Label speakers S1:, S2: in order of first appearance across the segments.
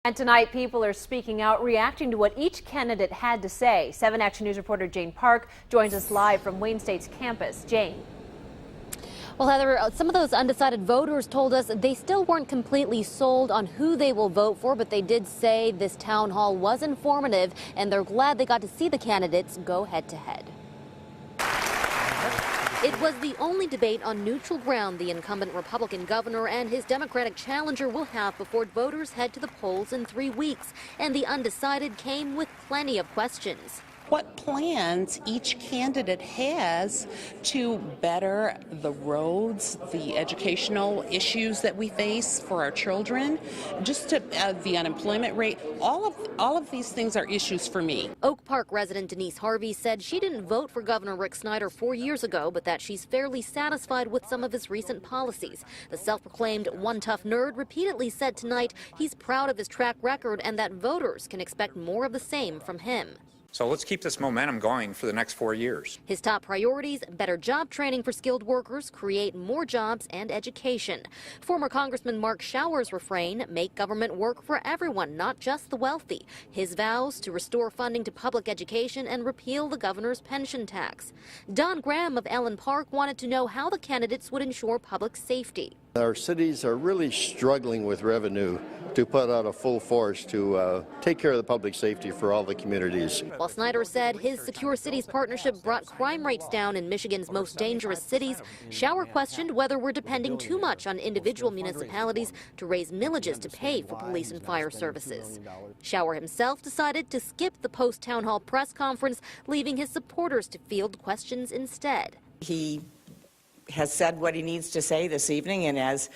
S1: And tonight, people are speaking out, reacting to what each candidate had to say. 7 Action News reporter Jane Park joins us live from Wayne State's campus. Jane.
S2: Well, Heather, some of those undecided voters told us they still weren't completely sold on who they will vote for, but they did say this town hall was informative, and they're glad they got to see the candidates go head-to-head. It was the only debate on neutral ground the incumbent Republican governor and his Democratic challenger will have before voters head to the polls in 3 weeks. And the undecided came with plenty of questions.
S3: What plans each candidate has to better the roads, the educational issues that we face for our children, just to the unemployment rate. All of these things are issues for me.
S2: Oak Park resident Denise Harvey said she didn't vote for Governor Rick Snyder 4 years ago, but that she's fairly satisfied with some of his recent policies. The self-proclaimed one tough nerd repeatedly said tonight he's proud of his track record and that voters can expect more of the same from him.
S4: So let's keep this momentum going for the next 4 years.
S2: His top priorities: better job training for skilled workers, create more jobs, and education. Former Congressman Mark Schauer's refrain: make government work for everyone, not just the wealthy. His vows: to restore funding to public education and repeal the governor's pension tax. Don Graham of Ellen Park wanted to know how the candidates would ensure public safety.
S5: Our cities are really struggling with revenue to put out a full force to take care of the public safety for all the communities.
S2: While Snyder said his Secure Cities partnership brought crime rates down in Michigan's most dangerous cities, Schauer questioned whether we're depending too much on individual municipalities to raise millages to pay for police and fire services. Schauer himself decided to skip the post-town hall press conference, leaving his supporters to field questions instead.
S6: He has said what he needs to say this evening, and as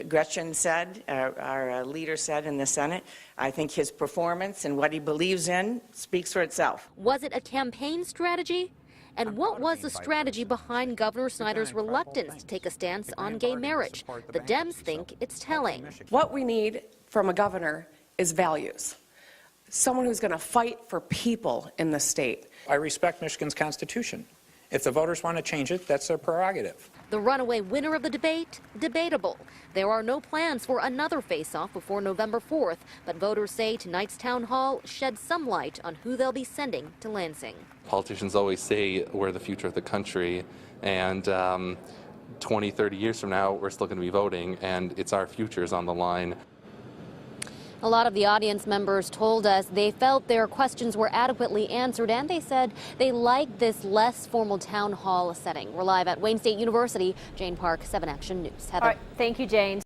S6: Gretchen said, our leader said in the Senate, I think his performance and what he believes in speaks for itself.
S2: Was it a campaign strategy? And what was the strategy behind Governor Snyder's reluctance to take a stance on gay marriage? The Dems think it's telling.
S7: What we need from a governor is values. Someone who's going to fight for people in the state.
S4: I respect Michigan's Constitution. If the voters want to change it, that's their prerogative.
S2: The runaway winner of the debate? Debatable. There are no plans for another face-off before November 4th, but voters say tonight's town hall sheds some light on who they'll be sending to Lansing.
S8: Politicians always say we're the future of the country, and 20, 30 years from now, we're still going to be voting, and it's our futures on the line.
S2: A lot of the audience members told us they felt their questions were adequately answered, and they said they liked this less formal town hall setting. We're live at Wayne State University. Jane Park, 7 Action News. Heather.
S1: All right, thank you, Jane.